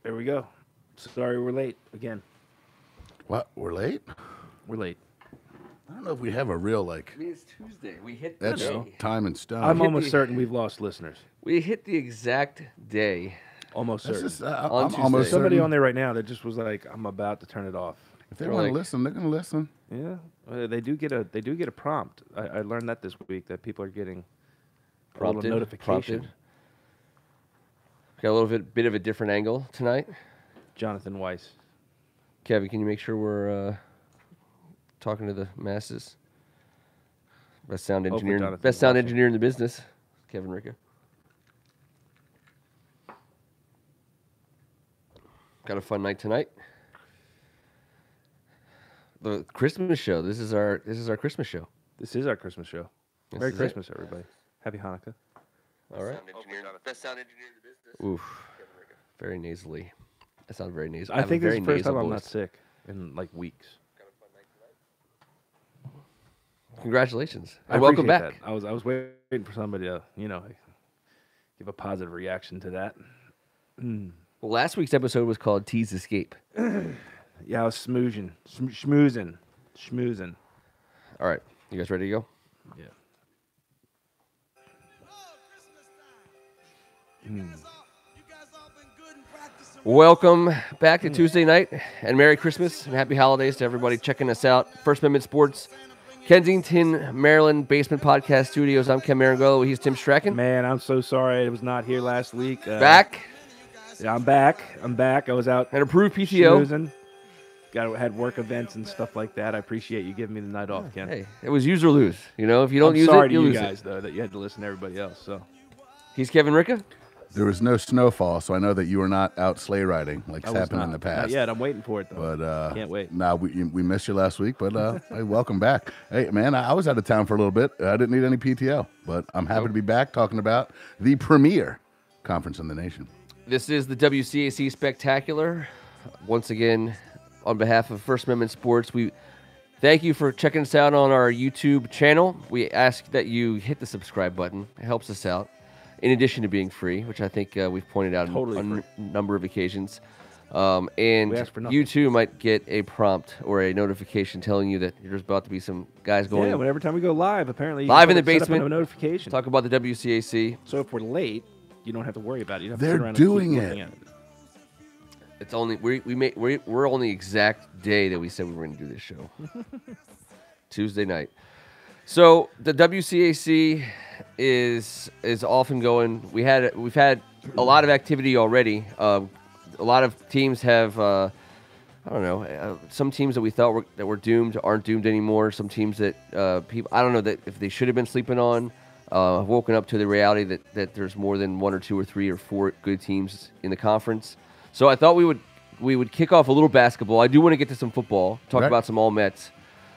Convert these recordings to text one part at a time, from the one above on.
There we go. Sorry we're late again. What? We're late? We're late. I don't know if we have a real, I mean, it's Tuesday. We hit the that's day. time and stone. I'm hit almost the- certain we've lost listeners. We hit the exact day. Almost That's certain. just, On I'm Tuesday. almost Somebody certain. on there right now that just was like, I'm about to turn it off. If they They're want to like- listen, they're going to listen. Yeah, they do get a prompt. I learned that this week that people are getting a little notification. Got a little bit of a different angle tonight. Jonathan Weiss. Kevin, can you make sure we're talking to the masses? Best sound Hopefully engineer, Jonathan's best sound watching. engineer in the business, Kevin Ricca. Got a fun night tonight. The Christmas show. This is our Christmas show. This is our Christmas show. This Merry is it. Christmas, everybody. Happy Hanukkah. All right. Best sound engineer in the business. Oof. Very nasally. That sounds very nasal. I think this is very the first time nasal I'm not voice. sick in like weeks. Congratulations. I And welcome appreciate back. that. I was waiting for somebody to, give a positive reaction to that. Well, last week's episode was called Tease Escape. Yeah, I was schmoozing. All right. You guys ready to go? Yeah. Welcome back to Tuesday night, and Merry Christmas and Happy Holidays to everybody checking us out. First Amendment Sports, Kensington, Maryland Basement Podcast Studios. I'm Ken Marangolo. He's Tim Strachan. Man, I'm so sorry I was not here last week. Back Yeah, I'm back. I was out and approved PTO. schmoozing. Had work events and stuff like that. I appreciate you giving me the night off, Ken. Hey, it was use or lose. You know, if you don't I'm use sorry it, to you you lose guys it. though that you had to listen to everybody else. So He's Kevin Ricca. There was no snowfall, so I know that you were not out sleigh riding like I it's was happened not. in the past. Not yet. I'm waiting for it though. But Can't wait. Nah, we missed you last week, but hey, welcome back. Hey, man, I was out of town for a little bit. I didn't need any PTO, but I'm happy to be back talking about the premier conference in the nation. This is the WCAC Spectacular. Once again, on behalf of First Amendment Sports, we thank you for checking us out on our YouTube channel. We ask that you hit the subscribe button. It helps us out, in addition to being free, which I think we've pointed out Totally on a number of occasions. And We ask for nothing. you too might get a prompt or a notification telling you that there's about to be some guys going Yeah, whenever time we go live, apparently you Live can in the set up basement. a notification. talk about the WCAC. So if we're late, you don't have to worry about it. You don't have to They're sit around and keep doing looking it. at It's only we're on the exact day that we said we were going to do this show. Tuesday night. So the WCAC is off and going. We've had a lot of activity already. A lot of teams have I don't know. Some teams that we thought were doomed aren't doomed anymore. Some teams that people I don't know that if they should have been sleeping on have woken up to the reality that there's more than one or two or three or four good teams in the conference. So I thought we would kick off a little basketball. I do want to get to some football, talk Right. about some All Mets,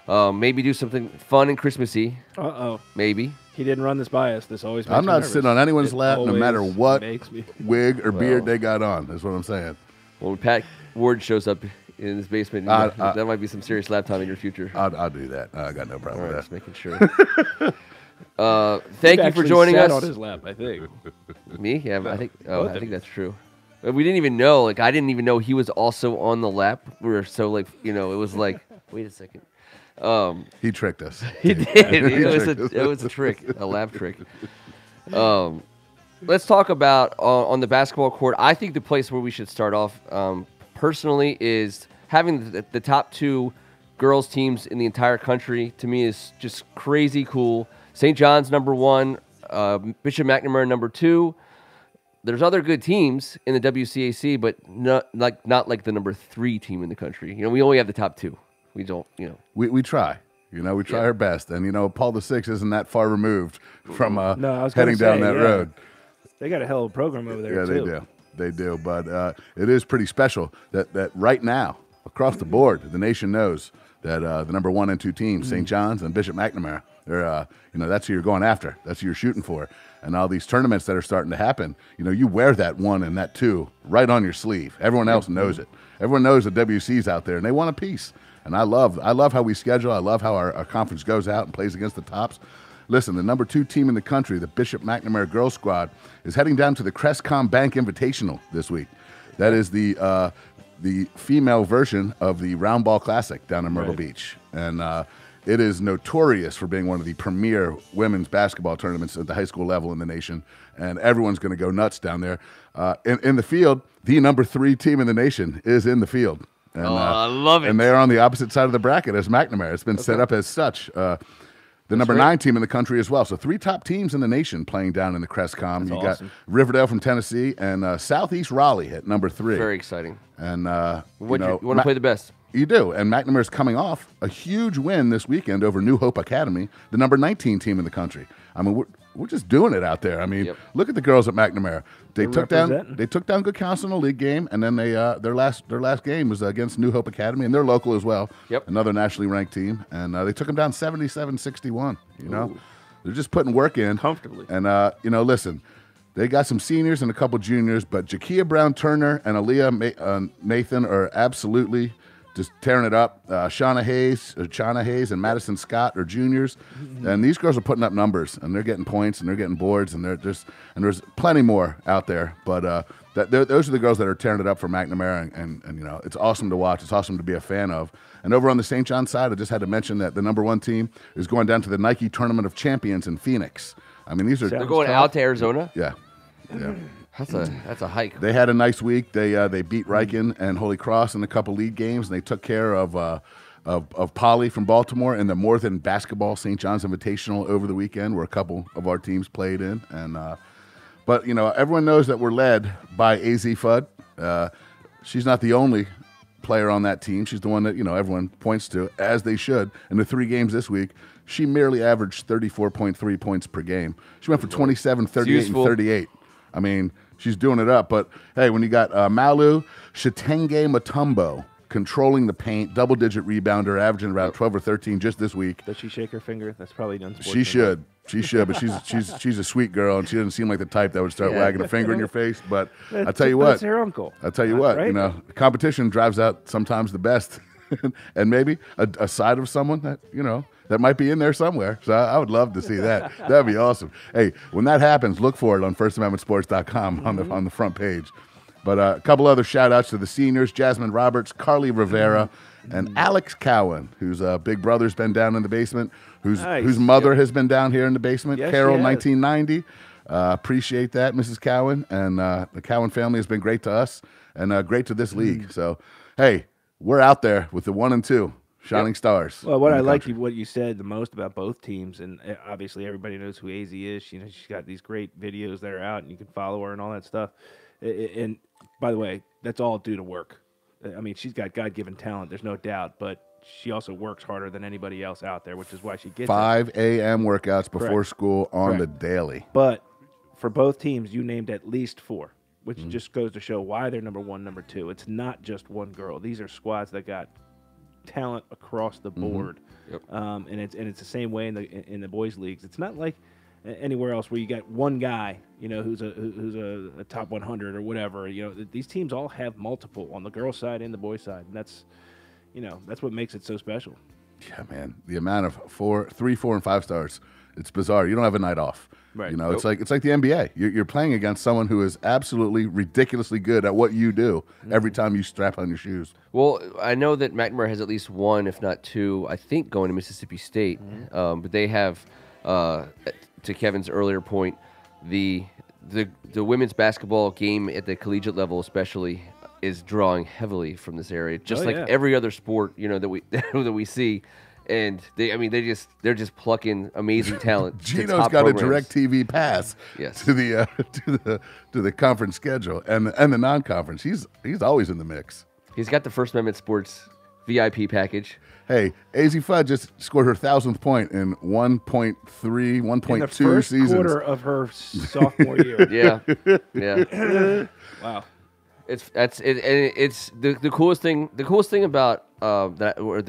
maybe do something fun and Christmassy, Uh-oh. maybe. He didn't run this by us. This always makes I'm me not nervous. sitting on anyone's It lap, no matter always what makes me- wig or beard Well. they got on. That's what I'm saying. When Pat Ward shows up in his basement, that might be some serious lap time in your future. I'll do that. I got no All problem right, with just that. making sure. Thank you for Actually joining sat us. on his lap, I think. Me? Yeah, I think. Oh, both I of think you. that's true. But we didn't even know. Like, I didn't even know he was also on the lap. We were so like, it was like, wait a second. He tricked us. He did. It was a trick, a lap trick. Let's talk about on the basketball court. I think the place where we should start off, personally, is having the top two girls teams in the entire country. To me, is just crazy cool. St. John's number one, Bishop McNamara number two. There's other good teams in the WCAC, but not like the number three team in the country. We only have the top two. We don't, We try. We try our best. And, Paul VI isn't that far removed from No, I was heading gonna down say, that yeah. road. They got a hell of a program over there, Yeah, too. they do. But it is pretty special that right now, across the board, the nation knows that the number 1 and 2 teams, St. John's and Bishop McNamara, they're, that's who you're going after. That's who you're shooting for. And all these tournaments that are starting to happen, you wear that 1 and that 2 right on your sleeve. Everyone else knows it. Everyone knows the WC's out there, and they want a piece. And I love how we schedule. I love how our conference goes out and plays against the tops. Listen, the number 2 team in the country, the Bishop McNamara girls squad, is heading down to the Crestcom Bank Invitational this week. That is the female version of the Round Ball Classic down in Myrtle Beach. And it is notorious for being one of the premier women's basketball tournaments at the high school level in the nation. And everyone's going to go nuts down there. In the field, the number 3 team in the nation is in the field. And, I love it. And they're on the opposite side of the bracket as McNamara. It's been set up as such. The number 9 team in the country as well. So 3 top teams in the nation playing down in the Crestcom. You got Riverdale from Tennessee and Southeast Raleigh at number 3. Very exciting. And you want to play the best. You do. And McNamara's coming off a huge win this weekend over New Hope Academy, the number 19 team in the country. I mean, we're just doing it out there. I mean, look at the girls at McNamara. They took down Good Counsel in a league game, and then they their last game was against New Hope Academy, and they're local as well. Yep. Another nationally ranked team, and they took them down 77-61. You know, they're just putting work in comfortably. And listen, they got some seniors and a couple juniors, but Jakia Brown Turner and Aaliyah Nathan are absolutely just tearing it up. Shauna Hayes and Madison Scott are juniors, and these girls are putting up numbers, and they're getting points, and they're getting boards, and there's plenty more out there. But those are the girls that are tearing it up for McNamara, and it's awesome to watch. It's awesome to be a fan of. And over on the St. John side, I just had to mention that the number 1 team is going down to the Nike Tournament of Champions in Phoenix. I mean, they're going out to Arizona. Yeah. That's a hike. They had a nice week. They beat Riken and Holy Cross in a couple league games, and they took care of Polly from Baltimore in the More Than Basketball St. John's Invitational over the weekend, where a couple of our teams played in. And but everyone knows that we're led by AZ Fudd. She's not the only player on that team. She's the one that everyone points to, as they should. In the 3 games this week, she merely averaged 34.3 points per game. She went for 27, 38, and 38. I mean, she's doing it up. But, hey, when you got Malu Shatenge Matumbo controlling the paint, double-digit rebounder, averaging about 12 or 13 just this week. Does she shake her finger? That's probably unsportsmanlike. She should. She should, but she's a sweet girl, and she doesn't seem like the type that would start wagging a finger in your face. But I tell you what. That's her uncle. I tell you what, right? Competition drives out sometimes the best. And maybe a side of someone that, that might be in there somewhere. So I would love to see that. That'd be awesome. Hey, when that happens, look for it on FirstAmendmentSports.com on the front page. But a couple other shout-outs to the seniors, Jasmine Roberts, Carly Rivera, and Alex Cowan, whose big brother's been down in the basement, whose mother has been down here in the basement, Yes, Carol, she has. 1990. Appreciate that, Mrs. Cowan. And the Cowan family has been great to us and great to this league. So, hey, we're out there with the 1 and 2 shining stars. Well, what in I the like country. what you said the most about both teams, and obviously everybody knows who AZ is. She's got these great videos that are out, and you can follow her and all that stuff. And by the way, that's all due to work. I mean, she's got God-given talent. There's no doubt, but she also works harder than anybody else out there, which is why she gets 5 a.m. workouts before Correct. school on Correct. the daily. But for both teams, you named at least 4, which just goes to show why they're number 1, number 2. It's not just one girl. These are squads that got talent across the board. Yep. And it's the same way in the boys leagues. It's not like anywhere else where you got one guy, who's a top 100 or whatever. These teams all have multiple on the girls' side and the boys' side, and that's what makes it so special. Yeah, man. The amount of 3, 4, and 5 stars, it's bizarre. You don't have a night off. Right. It's like the NBA. You're playing against someone who is absolutely ridiculously good at what you do every time you strap on your shoes. Well, I know that McNamara has at least 1, if not 2, I think, going to Mississippi State. But they have, to Kevin's earlier point, the women's basketball game at the collegiate level especially is drawing heavily from this area, just every other sport that we that we see. And they're just plucking amazing talent. Gino's got a DirecTV pass to the conference schedule and the non-conference. He's always in the mix. He's got the First Amendment Sports VIP package. Hey, AZ Fudd just scored her 1,000th point in 1.3, 1.2 in the first seasons. quarter of her sophomore year. Yeah. Wow. It's the coolest thing. The coolest thing about that, or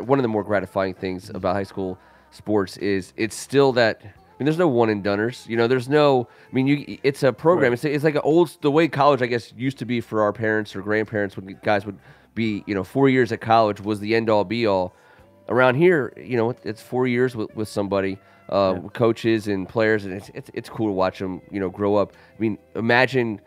one of the more gratifying things about high school sports is it's still that. I mean, there's no one and doneers. There's no. I mean, it's a program. Right. It's like the way college, I guess, used to be for our parents or grandparents when guys would be. 4 years at college was the end all be all. Around here, it's 4 years with somebody, with coaches and players, and it's cool to watch them, grow up. I mean, imagine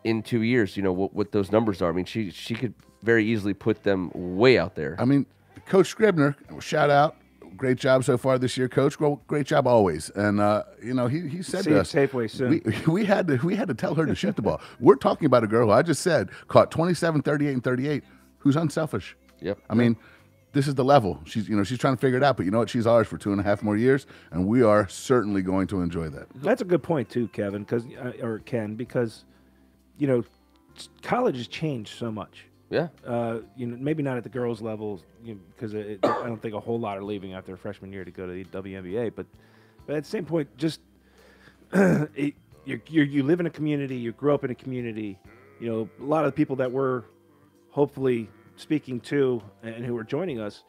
in 2 years, what those numbers are. I mean, she could very easily put them way out there. I mean, Coach Scribner, shout out. Great job so far this year, Coach. Well, great job always. And he said See to you us, at Safeway soon. we had to tell her to shift the ball. We're talking about a girl who I just said caught 27, 38, and 38, who's unselfish. Yep. I mean, this is the level. She's trying to figure it out. But you know what? She's ours for 2.5 more years, and we are certainly going to enjoy that. That's a good point too, Kevin, or Ken, because college has changed so much. Yeah. Maybe not at the girls' level, because I don't think a whole lot are leaving after their freshman year to go to the WNBA. But at the same point, just you live in a community, you grew up in a community. A lot of the people that we're hopefully speaking to and who are joining us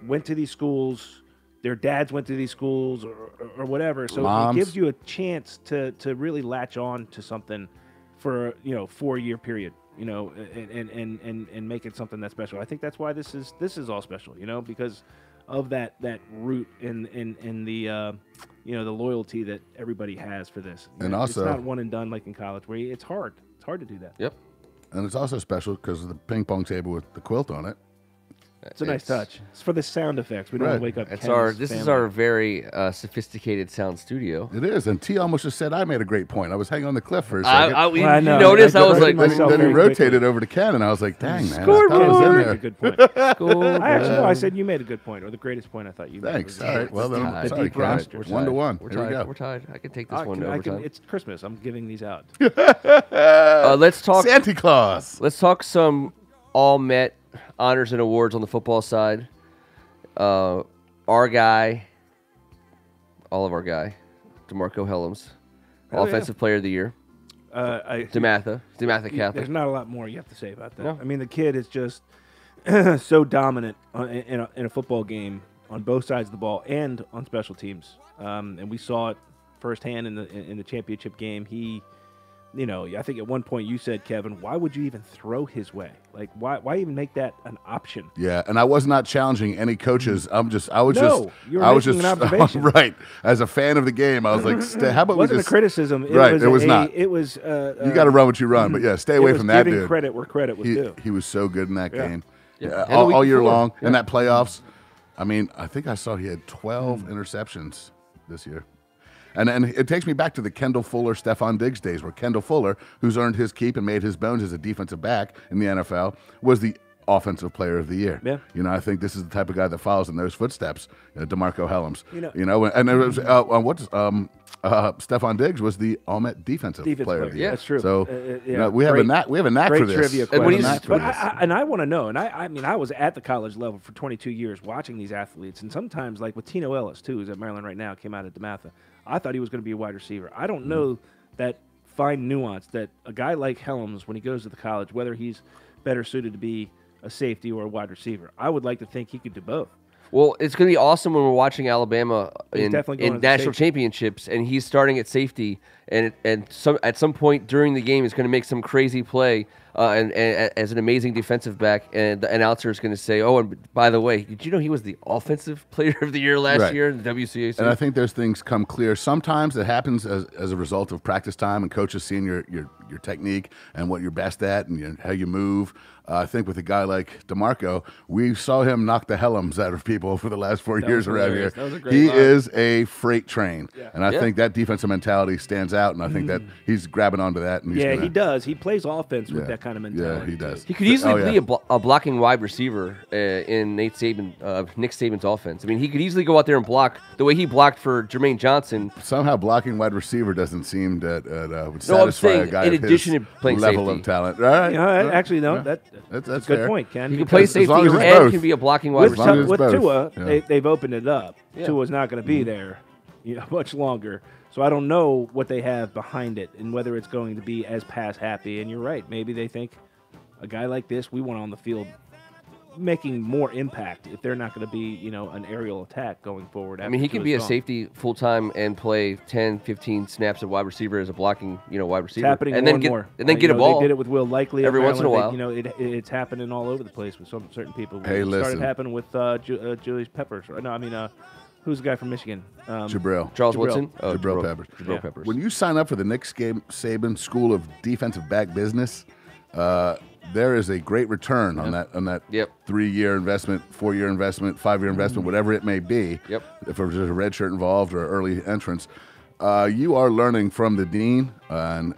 went to these schools. Their dads went to these schools or whatever. So Moms. it gives you a chance to really latch on to something for a 4-year period. And make it something that's special. I think that's why this is all special, because of that root in the the loyalty that everybody has for this. And also, it's not one and done like in college where it's hard. It's hard to do that. Yep. And it's also special because of the ping pong table with the quilt on it. It's a nice touch. It's for the sound effects. We don't Right. wake up. This is our very sophisticated sound studio. It is. And T almost just said I made a great point. I was hanging on the cliff for a I second. you know. noticed? I was corrected like, myself Then he very rotated quickly. over to Ken, and I was like, dang, man. I Scoreboard! thought it was in That's a there. good point. I said you made a good point, or the greatest point I thought you made. Thanks. was- All right. Well, then, tied. sorry, Deep Ken. roster. 1-1. We're Here we tied. go. We're tied. I can take this one to overtime. It's Christmas. I'm giving these out. Let's talk. Santa Claus. Let's talk some all Met honors and awards on the football side. Our guy, all of our guy, DeMarco Helms, Oh, yeah. Offensive Player of the Year. DeMatha There's Catholic. not a lot more you have to say about that. No. I mean, the kid is just so dominant in a football game on both sides of the ball and on special teams. And we saw it firsthand in the championship game. He, I think at one point you said, Kevin, why would you even throw his way? Like, why even make that an option? Yeah, and I was not challenging any coaches. I was No, you were making an observation. right. As a fan of the game, I was like, how about It wasn't we a just criticism. Right, it was not. It was. you got to run what you run, but yeah, stay away from that giving dude. credit where credit was due. He was so good in that Yeah. game. Yeah. Yeah, And the all, week all year before. long. Yeah. In that playoffs, I mean, I think I saw he had 12 interceptions this year. And it takes me back to the Kendall Fuller, Stephon Diggs days, where Kendall Fuller, who's earned his keep and made his bones as a defensive back in the NFL, was the Offensive Player of the Year. Yeah. I think this is the type of guy that follows in those footsteps. DeMarco Helms. You And it was Stephon Diggs was the All-Met Defensive Player of the Year. Yeah, that's true. So yeah, we have a knack great for this. trivia And when question. he's- But I want to know, and I mean, I was at the college level for 22 years watching these athletes, and sometimes, like with Tino Ellis, too, who's at Maryland right now, came out at DeMatha. I thought he was going to be a wide receiver. I don't know that fine nuance that a guy like Helms, when he goes to the college, whether he's better suited to be a safety or a wide receiver. I would like to think he could do both. Well, it's going to be awesome when we're watching Alabama He's in definitely going in as a national safety. championships, and he's starting at safety, and at some point during the game, he's going to make some crazy play, and as an amazing defensive back, and the announcer is going to say, "Oh, and by the way, did you know he was the Offensive Player of the Year last Right. year in the WCAC?" And I think those things come clear. Sometimes it happens as a result of practice time and coaches seeing your technique and what you're best at and how you move. I think with a guy like DeMarco, we saw him knock the Helms out of people for the last 4 years was around here. hilarious. That was a great He line. is a freight train. Yeah. And I Yeah. think that defensive mentality stands out, and I think that he's grabbing onto that. And he's Yeah, gonna, he does. He plays offense with Yeah. that kind of Yeah, mentality. he does. He could easily Oh, yeah. be a blocking wide receiver in Nick Saban's offense. I mean, he could easily go out there and block the way he blocked for Jermaine Johnson. Somehow blocking wide receiver doesn't seem that would No, I'm satisfy saying a guy in of addition his to playing level safety. of talent. All right. Actually, no, Yeah. that's That's a good fair. point, Ken. He can because play as safety long as it's and both. can be a blocking wide with, long as receiver. it's with both. Tua, Yeah. they've opened it up. Yeah. Tua's not going to be there much longer. So I don't know what they have behind it and whether it's going to be as pass happy. And you're right. Maybe they think a guy like this, we want on the field making more impact if they're not going to be, an aerial attack going forward. I mean, he can be a safety full time and play 10, 15 snaps of wide receiver as a blocking, wide It's receiver, happening and more then and get more. and then get a ball. They did it with Will Likely at every once in a Maryland. It's happening all over the place with some certain people. Hey, it listen. started happening with Julius Peppers. No, I mean Who's the guy from Michigan? Jabril. Charles Jabril. Woodson? Oh, Jabril Peppers. Jabril Yeah. Peppers. When you sign up for the Nick Saban School of Defensive Back Business, there is a great return on that Yep. 3-year investment, 4-year investment, 5-year investment, whatever it may be. Yep. If there's a red shirt involved or early entrance, you are learning from the dean, and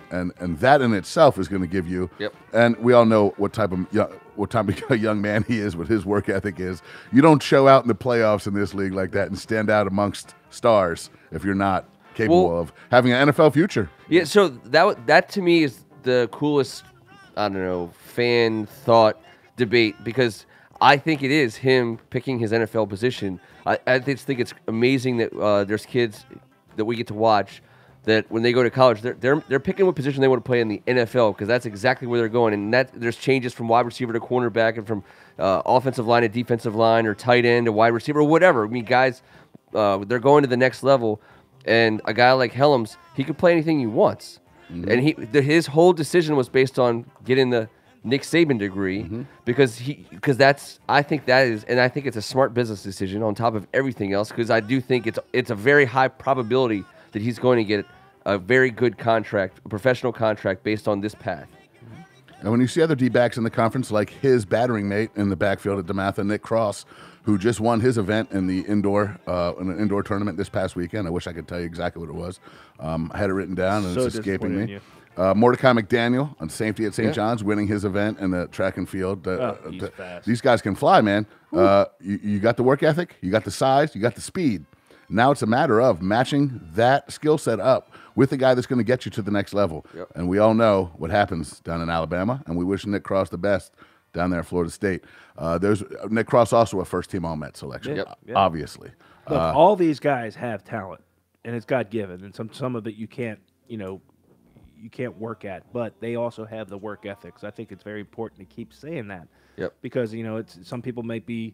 that in itself is going to give you. Yep. And we all know what type of young man he is, what his work ethic is. You don't show out in the playoffs in this league like that and stand out amongst stars if you're not capable of having an NFL future. Yeah, so that to me is the coolest, I don't know, fan thought debate, because I think it is him picking his NFL position. I just think it's amazing that there's kids that we get to watch that when they go to college, they're picking what position they want to play in the NFL, because that's exactly where they're going. And there's changes from wide receiver to cornerback, and from offensive line to defensive line, or tight end to wide receiver, or whatever. I mean, guys, they're going to the next level. And a guy like Helms, he could play anything he wants. Mm-hmm. And his whole decision was based on getting the Nick Saban degree, because I think it's a smart business decision on top of everything else, because I do think it's a very high probability that he's going to get a very good contract, a professional contract based on this path. And when you see other D-backs in the conference, like his battering mate in the backfield at DeMatha, Nick Cross, who just won his event in the indoor tournament this past weekend. I wish I could tell you exactly what it was. I had it written down, and it's escaping me. Mordecai McDaniel on safety at St. John's, winning his event in the track and field. He's fast. These guys can fly, man. You got the work ethic, you got the size, you got the speed. Now it's a matter of matching that skill set up with the guy that's going to get you to the next level. Yep. And we all know what happens down in Alabama, and we wish Nick Cross the best down there at Florida State. There's Nick Cross, also a first-team All-Met selection, obviously. Look, all these guys have talent, and it's God-given, and some of it you can't work at, but they also have the work ethics. I think it's very important to keep saying that. Yep. Because it's some people might be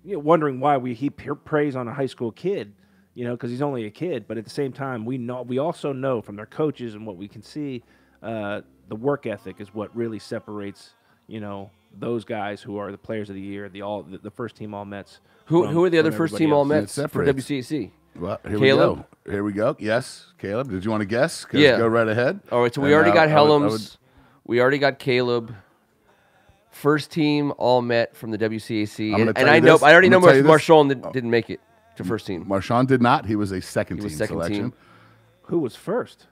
wondering why we heap praise on a high school kid, because he's only a kid. But at the same time, we also know from their coaches and what we can see, the work ethic is what really separates those guys who are the players of the year, the first team All-Mets. Who are the other first team All-Mets for separates. WCAC? Well, Caleb? Here we go. Yes, Caleb. Did you want to guess? Yeah. Go right ahead. All right, so we already got Helms. We already got Caleb. First team All-Met from the WCAC. And I already know Marshawn didn't make it to first team. Marshawn did not. He was a second-team selection. Team. Who was first?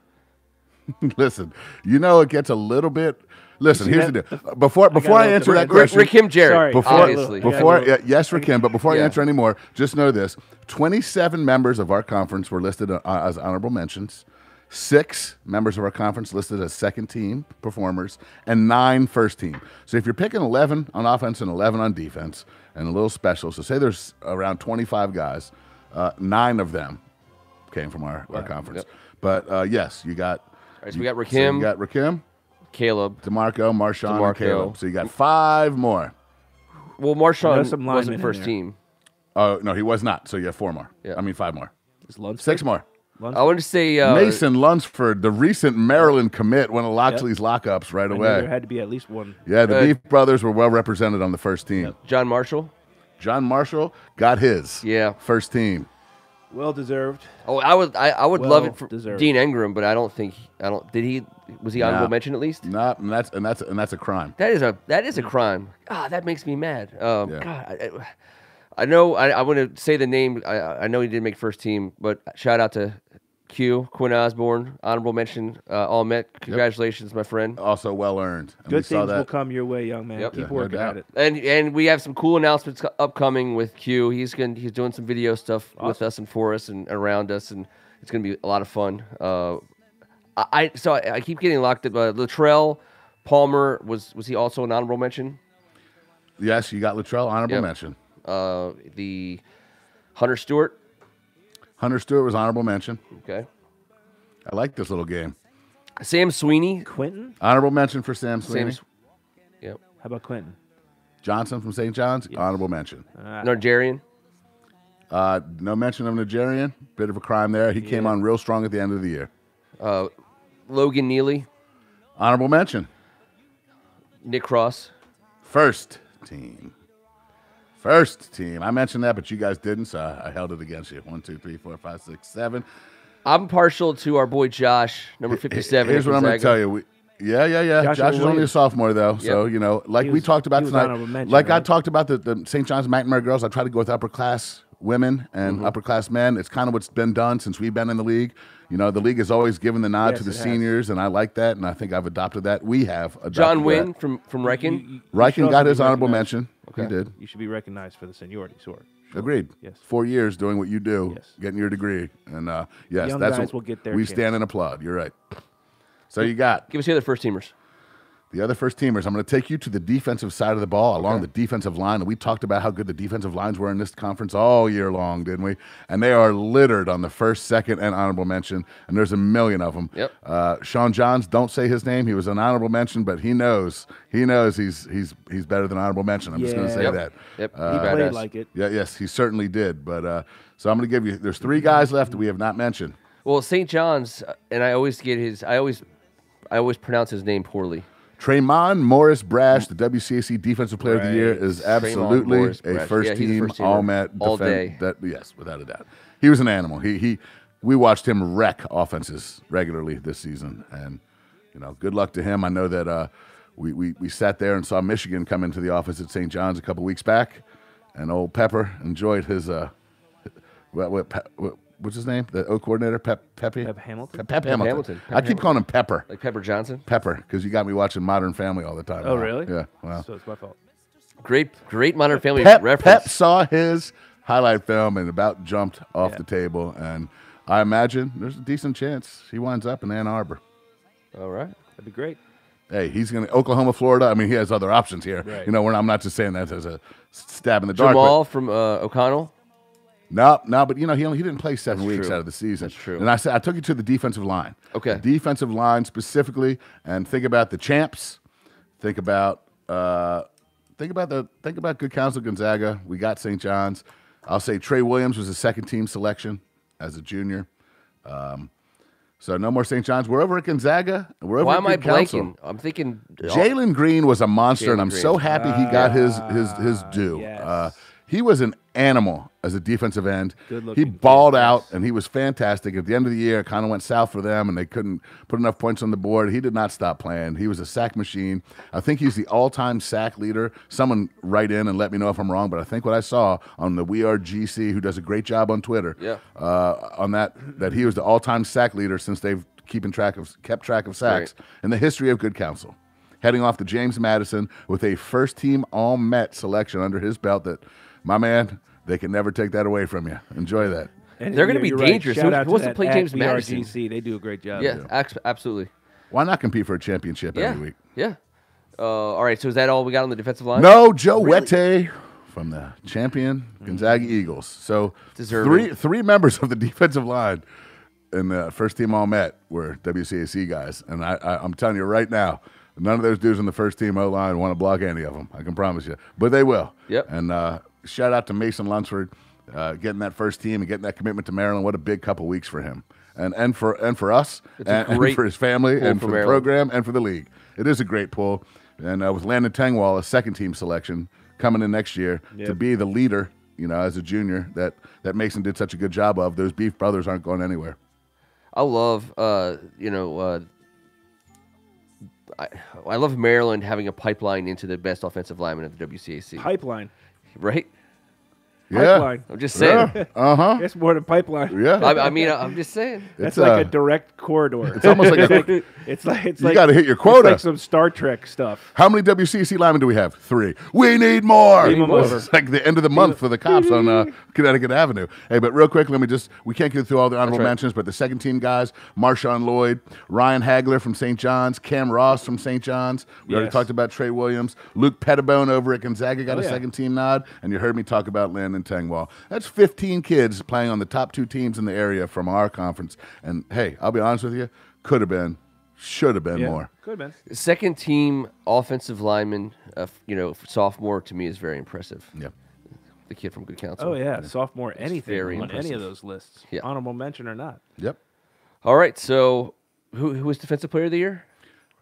Listen, it gets a little bit. Listen, here's the deal. Before I answer that question, Rakim Jarrett, obviously. Yes, Rakim. But before I answer any more, just know this: 27 members of our conference were listed as honorable mentions. 6 members of our conference listed as second-team performers, and 9 first-team. So if you're picking 11 on offense and 11 on defense, and a little special, so say there's around 25 guys, 9 of them came from our conference. Yep. But yes, you got. All right, so we got Rakim. So you got Rakim, Caleb, DeMarco, Marshawn, and Caleb. So you got 5 more. Well, Marshawn wasn't first team. Oh, no, he was not. So you have 4 more. Yeah. I mean, 5 more. Is Lunsford? 6 more. Lunsford? I want to say Mason Lunsford, the recent Maryland commit, one of Loxley's lockups right away. There had to be at least one. Yeah, the Beef brothers were well represented on the first team. Yep. John Marshall. John Marshall got his first team. Well deserved. Oh, I would love it for deserved. Dean Engram, but was he honorable mention at least? Not, and that's a crime. That is a crime. That makes me mad. God, I know I want to say the name. I know he didn't make first team, but shout out to Quinn Osborne, honorable mention, All-Met. Congratulations, my friend. Also well earned. And Good things will come your way, young man. Yep. Keep working at it. And we have some cool announcements upcoming with Q. He's doing some video stuff with us and for us and around us, and it's gonna be a lot of fun. I keep getting locked up. Latrell Palmer was he also an honorable mention? Yes, you got Latrell honorable mention. The Hunter Stewart. Hunter Stewart was honorable mention. Okay. I like this little game. Sam Sweeney. Quentin? Honorable mention for Sam Sweeney. How about Quentin? Johnson from St. John's, honorable mention. Nigerian. No mention of Nigerian. Bit of a crime there. He came on real strong at the end of the year. Logan Neely. Honorable mention. Nick Cross. First team. First team. I mentioned that, but you guys didn't, so I held it against you. 1, 2, 3, 4, 5, 6, 7. I'm partial to our boy Josh, number 57. Here's what I'm going to tell you. Yeah. Josh is only a sophomore, though. Yep. So, we talked about tonight. Like I talked about the St. John's McNamara girls, I try to go with upper-class women and upper-class men. It's kind of what's been done since we've been in the league. The league has always given the nod to the seniors, and I like that, and I think I've adopted that. We have adopted John Wynn from Riken. Riken got his honorable mention. Okay. He did. You should be recognized for the seniority sword. Sure. Agreed. Yes. 4 years doing what you do, getting your degree, and yes, young that's guys what will get their we chance. stand and applaud. You're right. So you got give us the other first teamers. The other first teamers. I'm going to take you to the defensive side of the ball along the defensive line. And we talked about how good the defensive lines were in this conference all year long, didn't we? And they are littered on the first, second, and honorable mention. And there's a million of them. Yep. Sean Johns, don't say his name. He was an honorable mention, but he knows he's better than honorable mention. I'm just going to say that. Yep. He played like it. Yeah. Yes, he certainly did. But so I'm going to give you. There's 3 guys left that we have not mentioned. Well, St. John's, and I always pronounce his name poorly. Traymon Morris Brash, the WCAC Defensive Player of the Year, is absolutely a first-team All-Met all day. Yes, without a doubt. He was an animal. We watched him wreck offenses regularly this season, and good luck to him. I know that we sat there and saw Michigan come into the office at St. John's a couple weeks back, and old Pepper enjoyed his what's his name? The O coordinator, Pep Hamilton. Pep Hamilton. I keep calling him Pepper. Like Pepper Johnson? Pepper, because you got me watching Modern Family all the time. Oh, really? Yeah. Wow. So it's my fault. Great Modern Family reference. Pep saw his highlight film and about jumped off the table, and I imagine there's a decent chance he winds up in Ann Arbor. All right. That'd be great. Hey, he's going to Oklahoma, Florida. I mean, he has other options here. Right. I'm not just saying that as a stab in the dark. Jamal from O'Connell? No, but he didn't play 7 weeks out of the season. That's true. And I took you to the defensive line. Okay. The defensive line specifically, and think about the champs. Think about Good Counsel Gonzaga. We got St. John's. I'll say Trey Williams was a second-team selection as a junior. So no more St. John's. We're over at Gonzaga. We're over Why at am I Good Counsel. blanking? I'm thinking Jalen Green was a monster, and I'm so happy he got his due. Yes. He was an animal as a defensive end. Good-looking He balled kid, out, yes. and he was fantastic. At the end of the year, it kind of went south for them, and they couldn't put enough points on the board. He did not stop playing. He was a sack machine. I think he's the all-time sack leader. Someone write in and let me know if I'm wrong, but I think what I saw on the We Are GC, who does a great job on Twitter, on that he was the all-time sack leader since they've kept track of sacks in the history of Good Counsel. Heading off to James Madison with a first-team All-Met selection under his belt that, my man, they can never take that away from you. Enjoy that. And they're going to be you're dangerous. Right. Shout out Who wants to that play at James Madison? BRGC. They do a great job. Yeah, absolutely. Why not compete for a championship every week? Yeah. All right, so is that all we got on the defensive line? No, Joe Wette from the champion Gonzaga Eagles. So three members of the defensive line in the first team All-Met were WCAC guys. And I'm telling you right now, none of those dudes on the first team O-line want to block any of them. I can promise you. But they will. Yep. And shout out to Mason Lunsford getting that first team and getting that commitment to Maryland. What a big couple weeks for him. And for us, and for his family, and for the program, and for the league. It is a great pull. And with Landon Tengwall, a second-team selection, coming in next year to be the leader, as a junior, that Mason did such a good job of. Those Beef brothers aren't going anywhere. I love, I love Maryland having a pipeline into the best offensive lineman of the WCAC. Pipeline. Right? Yeah. Pipeline. I'm just saying. Yeah. It's more than pipeline. Yeah. I mean, I'm just saying. That's like a direct corridor. It's almost like it's like you got to hit your quota. It's like some Star Trek stuff. How many WCC linemen do we have? 3. We need more. Over. It's like the end of the month for the cops on Connecticut Avenue. Hey, but real quick, we can't get through all the honorable mentions, but the second team guys, Marshawn Lloyd, Ryan Hagler from St. John's, Cam Ross from St. John's. We already talked about Trey Williams. Luke Pettibone over at Gonzaga got a second team nod, and you heard me talk about Landon Tengwall. That's 15 kids playing on the top 2 teams in the area from our conference. And hey, I'll be honest with you, could have been, should have been more. Could have been. Second team offensive lineman, sophomore to me is very impressive. Yeah. The kid from Good Counsel. Oh yeah, sophomore anything very on impressive. any of those lists. Yeah. Honorable mention or not. Yep. All right, so who was defensive player of the year?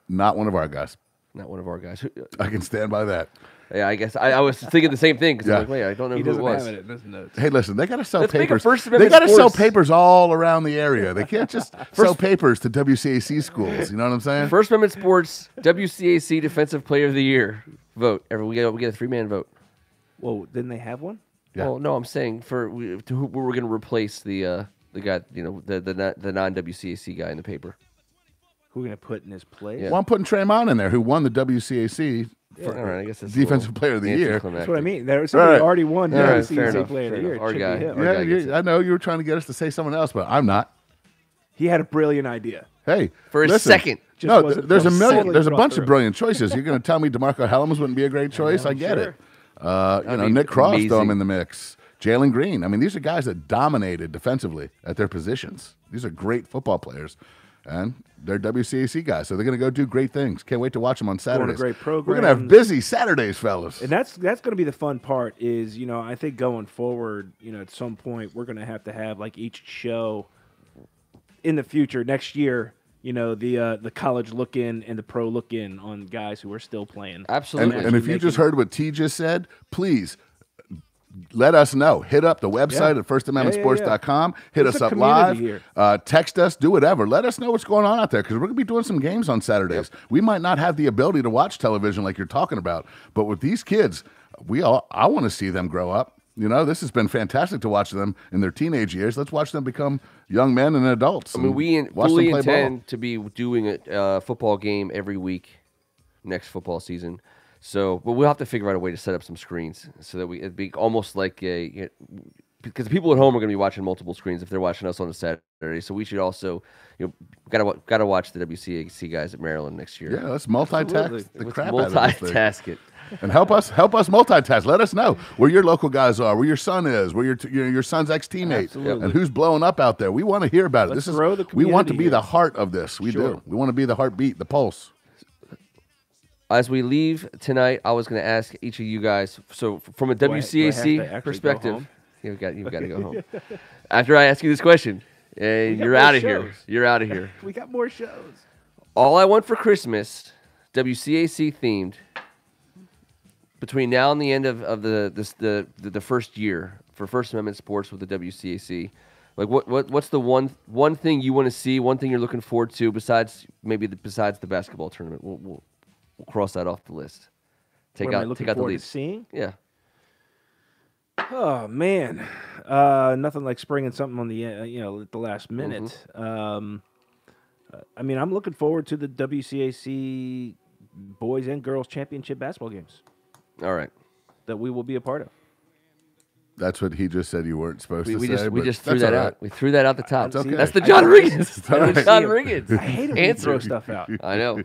Not one of our guys. Not one of our guys. I can stand by that. Yeah, I guess I was thinking the same thing because Yeah. I'm like, wait, I don't know He who it doesn't was. have it in his notes. Hey, listen, they got to sell Let's make a papers. First They Amendment got to sell sports. papers all around the area. They can't just sell papers to WCAC schools. You know what I'm saying? First Amendment Sports WCAC Defensive Player of the Year vote. We get a 3-man vote. Whoa, didn't they have one? Yeah. Well, no, I'm saying for who we're going to replace the guy, the non WCAC guy in the paper. Who are we going to put in his place? Yeah. Well, I'm putting Tremont in there, who won the WCAC All right, I guess that's Defensive Player of the Year. That's what I mean. There was somebody Right. already won All right, WCAC fair enough, Player of fair the Year. enough. Our It should guy. be him. Our guy gets it. I know you were trying to get us to say someone else, but I'm not. He had a brilliant idea. Hey, For his listen, second. Just No, wasn't there's a million. fully There's a brought bunch through. of brilliant choices. You're going to tell me DeMarco Helms wouldn't be a great choice? I get sure. it. That'd be Nick Cross, throw him amazing. in the mix. Jalen Green. I mean, these are guys that dominated defensively at their positions. These are great football players, and they're WCAC guys, so they're going to go do great things. Can't wait to watch them on Saturdays. great We're going to have programs. busy Saturdays, fellas. And that's going to be the fun part is, I think going forward, at some point we're going to have like each show in the future next year, the college look in and the pro look in on guys who are still playing. Absolutely. And if you just heard what T just said, please let us know. Hit up the website at firstamendmentsports.com. Hit It's us a up community live. Text us. Do whatever. Let us know what's going on out there because we're going to be doing some games on Saturdays. We might not have the ability to watch television like you're talking about, but with these kids, I want to see them grow up. This has been fantastic to watch them in their teenage years. Let's watch them become young men and adults. I mean, we watch fully them play ball. intend to be doing a football game every week next football season. So, but we'll have to figure out a way to set up some screens so that it'd be almost like because the people at home are going to be watching multiple screens if they're watching us on a Saturday. So we should also, got to watch the WCAC guys at Maryland next year. Yeah, let's multitask the Let's crap out of this thing. multitask it. And help us multitask. Let us know where your local guys are, where your son is, where your son's ex-teammate, Absolutely. and who's blowing up out there. We want to hear about it. Let's This grow is the we want to community be here. the heart of this. We Sure. do. We want to be the heartbeat, the pulse. As we leave tonight, I was going to ask each of you guys. So, from a Do I have to WCAC actually go perspective, home? you've got to go home. After I ask you this question, and got you're more out of here. shows. You're out of here. We got more shows. All I want for Christmas, WCAC themed, between now and the end of the first year for First Amendment Sports with the WCAC. Like what's the one thing you want to see? One thing you're looking forward to besides the basketball tournament? We'll cross that off the list. What am I looking take out the forward to lead. seeing? Yeah. Oh man, nothing like springing something on the at the last minute. Mm-hmm. I mean, I'm looking forward to the WCAC boys and girls championship basketball games All right. that we will be a part of. That's what he just said you weren't supposed to We say. just but threw that's that all right. out. We threw that out the top. That's okay. That's the John Riggins. all right. That's John Riggins. I hate it when you Answer. throw stuff out. I know.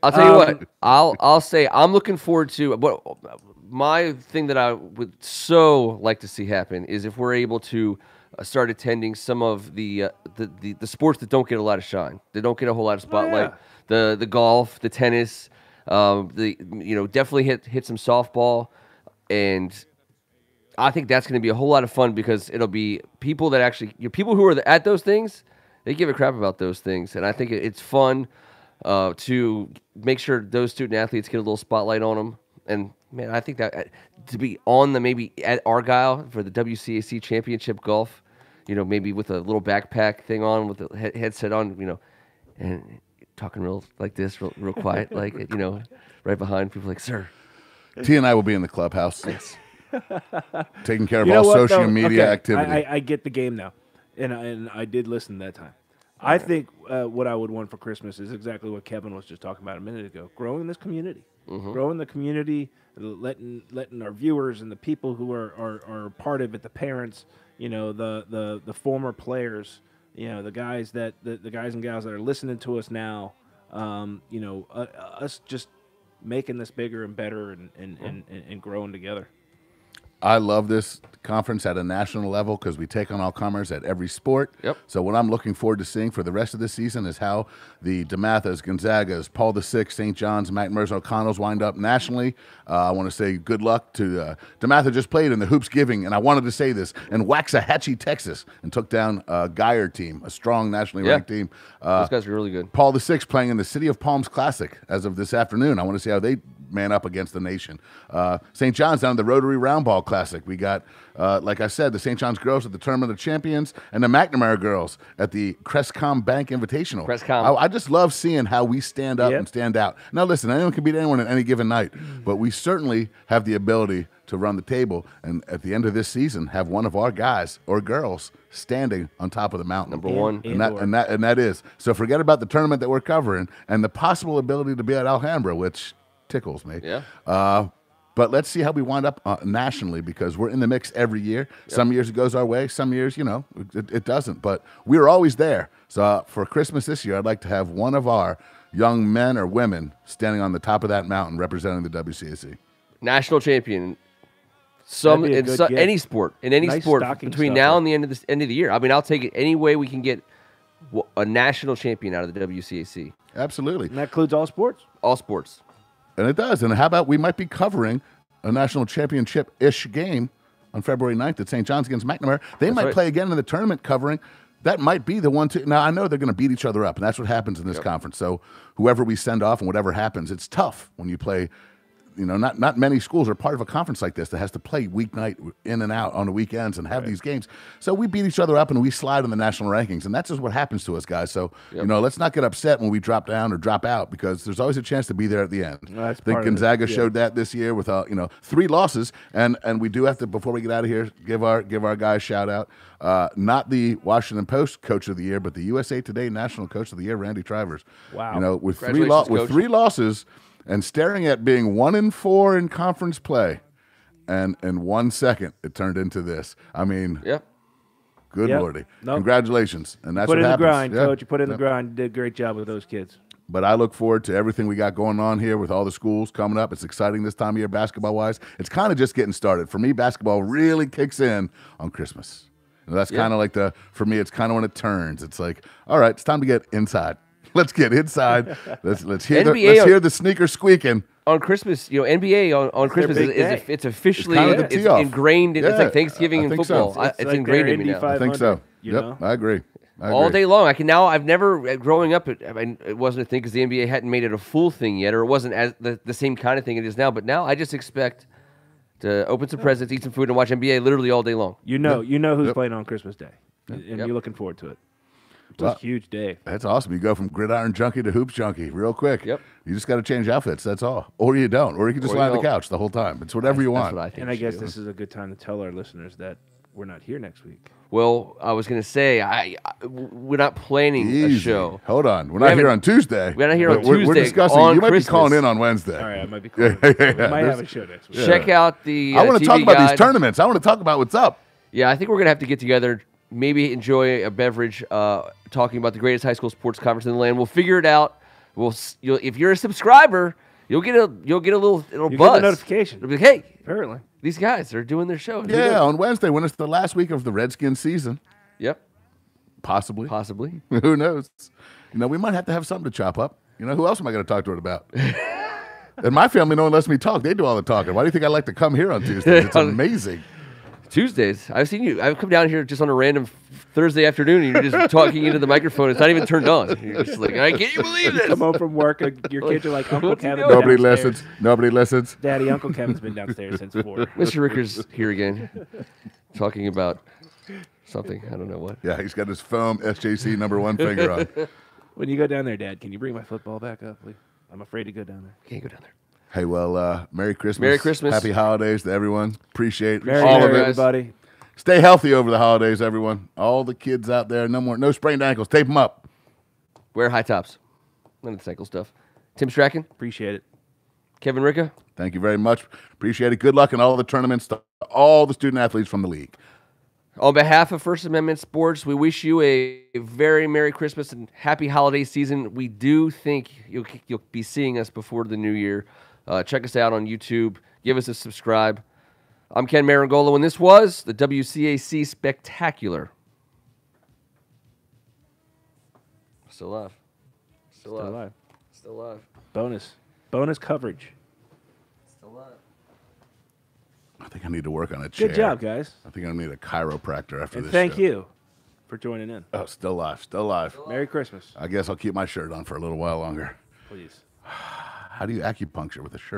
I'll tell you what. I'll say I'm looking forward to. But my thing that I would so like to see happen is if we're able to start attending some of the sports that don't get a lot of shine. They don't get a whole lot of spotlight. The golf, the tennis, definitely hit some softball, and I think that's going to be a whole lot of fun because it'll be people that actually people who are at those things. They give a crap about those things, and I think it's fun to make sure those student athletes get a little spotlight on them. And man, I think that to be on maybe at Argyle for the WCAC championship golf, maybe with a little backpack thing on, with the headset on, and talking real like this, real quiet, like right behind people, like, sir. T and I will be in the clubhouse, taking care of You know all what, social though? media Okay, activity. I get the game now, and I did listen that time. I think what I would want for Christmas is exactly what Kevin was just talking about a minute ago: growing this community, growing the community, letting our viewers and the people who are part of it, the parents, the former players, the guys the guys and gals that are listening to us now, us just making this bigger and better and growing together. I love this conference at a national level because we take on all comers at every sport. Yep. So what I'm looking forward to seeing for the rest of the season is how the DeMathas, Gonzagas, Paul VI, St. John's, McNamara's, O'Connell's wind up nationally. I want to say good luck to DeMatha just played in the Hoops Giving, and I wanted to say this, in Waxahachie, Texas, and took down a Geyer team, a strong nationally ranked team. Those guys are really good. Paul VI playing in the City of Palms Classic as of this afternoon. I want to see how they man up against the nation. St. John's down at the Rotary Roundball Classic. We got, like I said, the St. John's girls at the Tournament of Champions and the McNamara girls at the Crestcom Bank Invitational. Crestcom. I just love seeing how we stand up and stand out. Now, listen, anyone can beat anyone at any given night, but we certainly have the ability to run the table and at the end of this season have one of our guys or girls standing on top of the mountain. Number one. And that is. So forget about the tournament that we're covering and the possible ability to be at Alhambra, which tickles me. Yeah. But let's see how we wind up nationally because we're in the mix every year. Yep. Some years it goes our way. Some years, it doesn't. But we're always there. So for Christmas this year, I'd like to have one of our young men or women standing on the top of that mountain representing the WCAC. National champion. Any sport, between now and the end of the year. I mean, I'll take it any way we can get a national champion out of the WCAC. Absolutely. And that includes all sports? All sports. And it does. And how about we might be covering a national championship-ish game on February 9th at St. John's against McNamara. They might play again in the tournament covering. That might be the one to. Now, I know they're going to beat each other up, and that's what happens in this conference. So whoever we send off and whatever happens, it's tough when you play. Not many schools are part of a conference like this that has to play weeknight in and out on the weekends and have these games. So we beat each other up and we slide in the national rankings, and that's just what happens to us, guys. So, let's not get upset when we drop down or drop out because there's always a chance to be there at the end. I think Gonzaga showed that this year with 3 losses, and we do have to, before we get out of here, give our guys a shout out. Not the Washington Post Coach of the Year, but the USA Today National Coach of the Year, Randy Trivers. Wow. With 3 losses. And staring at being 1-4 in conference play, and in 1 second it turned into this. I mean, good lordy, congratulations! And that's what happens. Put in the grind, Coach. You put in the grind. You did a great job with those kids. But I look forward to everything we got going on here with all the schools coming up. It's exciting this time of year, basketball-wise. It's kind of just getting started. For me, basketball really kicks in on Christmas. That's kind of like for me, it's kind of when it turns. It's like, all right, it's time to get inside. Let's get inside. Let's hear the sneaker squeaking. On Christmas, NBA on Christmas it's officially it's ingrained. It's like Thanksgiving in football. So. It's ingrained in me now. I think so. Yep, I agree. All day long. I've never, growing up, it wasn't a thing because the NBA hadn't made it a full thing yet, or it wasn't as the same kind of thing it is now. But now I just expect to open some presents, eat some food, and watch NBA literally all day long. You know who's playing on Christmas Day, and you're looking forward to it. It's a huge day. That's awesome. You go from gridiron junkie to hoops junkie real quick. Yep. You just got to change outfits. That's all. Or you don't. Or you can just lie on the couch the whole time. It's whatever you want. That's what I think. And I guess this is a good time to tell our listeners that we're not here next week. Well, I was going to say, we're not planning a show. Hold on. We're not here on Tuesday. We're not here on Tuesday. We're discussing. You might be calling in on Wednesday. All right, I might be calling in. We might have a show next week. Check out the I want to TV talk about guide. these tournaments. I want to talk about what's up. Yeah, I think we're going to have to get together, maybe enjoy a beverage, talking about the greatest high school sports conference in the land. We'll figure it out. If you're a subscriber, you'll get a little buzz. Get the notification. It'll be like, hey, apparently these guys are doing their show. Yeah, on Wednesday when it's the last week of the Redskins season. Yep. Possibly. Who knows? We might have to have something to chop up. Who else am I going to talk to it about? And my family, no one lets me talk. They do all the talking. Why do you think I like to come here on Tuesdays? It's amazing. Tuesdays. I've seen you. I've come down here just on a random Thursday afternoon, and you're just talking into the microphone. It's not even turned on. You're just like, can't you believe this? Come home from work, your kids are like, Uncle Kevin. Nobody listens. Daddy, Uncle Kevin's been downstairs since 4. Mr. Ricker's here again, talking about something. I don't know what. Yeah, he's got his foam SJC #1 finger on. When you go down there, Dad, can you bring my football back up, please? I'm afraid to go down there. Can't go down there. Hey, well, Merry Christmas. Merry Christmas. Happy holidays to everyone. Appreciate all of it. Everybody. Stay healthy over the holidays, everyone. All the kids out there, no sprained ankles. Tape them up. Wear high tops. None of the cycle stuff. Tim Strachan. Appreciate it. Kevin Ricka. Thank you very much. Appreciate it. Good luck in all the tournaments to all the student athletes from the league. On behalf of First Amendment Sports, we wish you a very Merry Christmas and Happy Holiday Season. We do think you'll be seeing us before the new year. Check us out on YouTube. Give us a subscribe. I'm Ken Marangolo, and this was the WCAC Spectacular. Still alive. Still alive. Still alive. Bonus coverage. Still alive. I think I need to work on a chair. Good job, guys. I think I need a chiropractor after And this thank show. you for joining in. Oh, still alive. Still alive. Merry Christmas. I guess I'll keep my shirt on for a little while longer. Please. How do you acupuncture with a shirt?